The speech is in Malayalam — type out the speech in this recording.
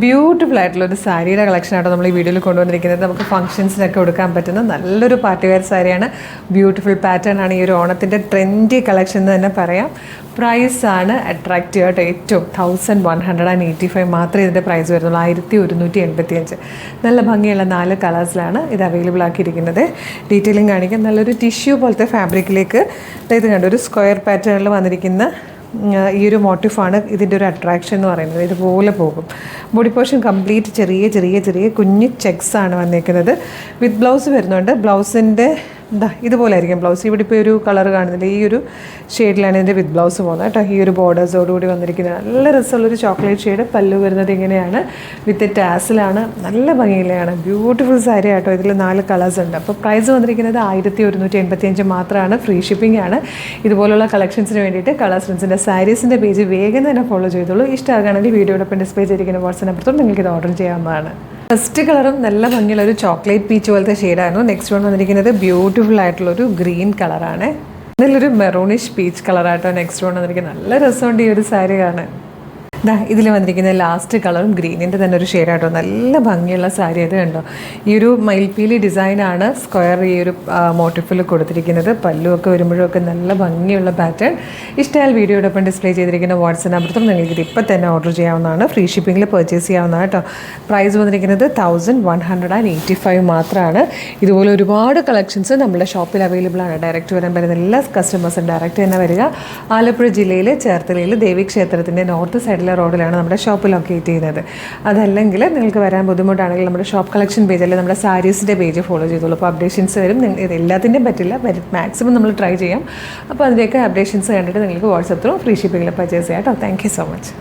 ബ്യൂട്ടിഫുൾ ആയിട്ടുള്ള ഒരു സാരിയുടെ കളക്ഷനാണ് നമ്മൾ ഈ വീഡിയോയിൽ കൊണ്ടുവന്നിരിക്കുന്നത്. നമുക്ക് ഫംഗ്ഷൻസിനൊക്കെ കൊടുക്കാൻ പറ്റുന്ന നല്ലൊരു പാർട്ടി വെയർ സാരിയാണ്. ബ്യൂട്ടിഫുൾ പാറ്റേൺ ആണ്. ഈ ഒരു ഓണത്തിൻ്റെ ട്രെൻഡി കളക്ഷൻ എന്ന് തന്നെ പറയാം. പ്രൈസാണ് അട്രാക്റ്റീവ് ആയിട്ട് ഏറ്റവും 1185 മാത്രമേ ഇതിൻ്റെ പ്രൈസ് വരുന്നുള്ളൂ. 1185. നല്ല ഭംഗിയുള്ള 4 കളേഴ്സിലാണ് ഇത് അവൈലബിൾ ആക്കിയിരിക്കുന്നത്. ഡീറ്റെയിലിംഗ് കാണിക്കാം. നല്ലൊരു ടിഷ്യൂ പോലത്തെ ഫാബ്രിക്കിലേക്ക് ഇത് കണ്ടു ഒരു സ്ക്വയർ പാറ്റേണിൽ വന്നിരിക്കുന്ന ഈ ഒരു മോട്ടീഫാണ് ഇതിൻ്റെ ഒരു അട്രാക്ഷൻ എന്ന് പറയുന്നത്. ഇതുപോലെ പോകും. ബോഡി പോർഷൻ കംപ്ലീറ്റ് ചെറിയ ചെറിയ ചെറിയ കുഞ്ഞ് ചെക്സ് ആണ് വന്നിരിക്കുന്നത്. വിത്ത് ബ്ലൗസ് വരുന്നുണ്ട്. ബ്ലൗസിൻ്റെ ഇതുപോലെ ആയിരിക്കും ബ്ലൗസ്. ഇവിടെ ഇപ്പോൾ ഒരു കളർ കാണുന്നില്ല, ഈ ഒരു ഷെയ്ഡിലാണ് ഇതിൻ്റെ വിത്ത് ബ്ലൗസ് പോകുന്നത് കേട്ടോ. ഈ ഒരു ബോർഡേഴ്സോടുകൂടി വന്നിരിക്കുന്നത് നല്ല രസമുള്ളൊരു ചോക്ലേറ്റ് ഷെയ്ഡ്. പല്ലു വരുന്നത് ഇങ്ങനെയാണ്, വിത്ത് ടാസിലാണ്. നല്ല ഭംഗിയിലാണ്. ബ്യൂട്ടിഫുൾ സാരി ആട്ടോ. ഇതിൽ 4 കളേഴ്സ് ഉണ്ട്. അപ്പോൾ പ്രൈസ് വന്നിരിക്കുന്നത് 1185 മാത്രമാണ്. ഫ്രീ ഷിപ്പിംഗ് ആണ്. ഇതുപോലുള്ള കളക്ഷൻസിന് വേണ്ടിയിട്ട് കളേഴ്സ് ഫ്രണ്ട്സിൻ്റെ സാരീസിൻ്റെ പേജ് വേഗം തന്നെ ഫോളോ ചെയ്തോളൂ. ഇഷ്ടമാകുകയാണെങ്കിൽ വീഡിയോടൊപ്പം ഡിസ്പ്ലേ ചെയ്തിരിക്കുന്ന വാട്സ്ആപ്പ് നമ്പറിൽ നിങ്ങൾക്ക് ഇത് ഓർഡർ ചെയ്യാവുന്നതാണ്. ഫസ്റ്റ് കളറും നല്ല ഭംഗിയുള്ള ഒരു ചോക്ലേറ്റ് പീച്ച് പോലത്തെ ഷെയ്ഡായിരുന്നു. നെക്സ്റ്റ് വൺ വന്നിരിക്കുന്നത് ബ്യൂട്ടിഫുൾ ആയിട്ടുള്ളൊരു ഗ്രീൻ കളറാണ്. നല്ലൊരു മെറൂണിഷ് പീച്ച് കളറായിട്ടോ നെക്സ്റ്റ് വൺ വന്നിരിക്കുന്നത്. നല്ല രസമുണ്ട് ഈ ഒരു സാരി കാണാൻ. ഇതിൽ വന്നിരിക്കുന്ന ലാസ്റ്റ് കളറും ഗ്രീനിൻ്റെ തന്നെ ഒരു ഷെയ്ഡായിട്ടോ. നല്ല ഭംഗിയുള്ള സാരി അത് കണ്ടോ. ഈ ഒരു മയിൽപ്പീലി ഡിസൈനാണ് സ്ക്വയർ ഈ ഒരു മോട്ടിഫിൽ കൊടുത്തിരിക്കുന്നത്. പല്ലുമൊക്കെ വരുമ്പോഴൊക്കെ നല്ല ഭംഗിയുള്ള പാറ്റേൺ. ഇഷ്ടമായാൽ വീഡിയോടൊപ്പം ഡിസ്പ്ലേ ചെയ്തിരിക്കുന്ന വാട്സ്ആപ്പ് നമ്പറിൽ നിങ്ങൾക്ക് ഇത് ഇപ്പം തന്നെ ഓർഡർ ചെയ്യാവുന്നതാണ്. ഫ്രീ ഷിപ്പിങ്ങിൽ പർച്ചേസ് ചെയ്യാവുന്നതാണ് കേട്ടോ. പ്രൈസ് വന്നിരിക്കുന്നത് 1185 മാത്രമാണ്. ഇതുപോലെ ഒരുപാട് കളക്ഷൻസ് നമ്മുടെ ഷോപ്പിൽ അവൈലബിൾ ആണ്. ഡയറക്റ്റ് വരാൻ പറ്റുന്ന എല്ലാ കസ്റ്റമേഴ്സും ഡയറക്റ്റ് തന്നെ വരിക. ആലപ്പുഴ ജില്ലയിൽ ചേർത്തലയിൽ ദേവീക്ഷേത്രത്തിൻ്റെ നോർത്ത് സൈഡിലെ റോഡിലാണ് നമ്മുടെ ഷോപ്പ് ലൊക്കേറ്റ് ചെയ്യുന്നത്. അതല്ലെങ്കിൽ നിങ്ങൾക്ക് വരാൻ ബുദ്ധിമുട്ടാണെങ്കിൽ നമ്മുടെ ഷോപ്പ് കളക്ഷൻ പേജ് അല്ലെങ്കിൽ നമ്മുടെ സാരീസിൻ്റെ പേജ് ഫോളോ ചെയ്തോളൂ. അപ്പോൾ അപ്ഡേഷൻസ് വരും. ഇത് എല്ലാത്തിൻ്റെയും പറ്റില്ല, മാക്സിമം നമ്മൾ ട്രൈ ചെയ്യാം. അപ്പോൾ അതിൻ്റെയൊക്കെ അപ്ഡേഷൻസ് കണ്ടിട്ട് നിങ്ങൾക്ക് വാട്സപ്പ് ത്രൂ ഫ്രീ ഷിപ്പിങ്ങിൽ പർച്ചേസ് ചെയ്യാം കേട്ടോ. Thank you so much.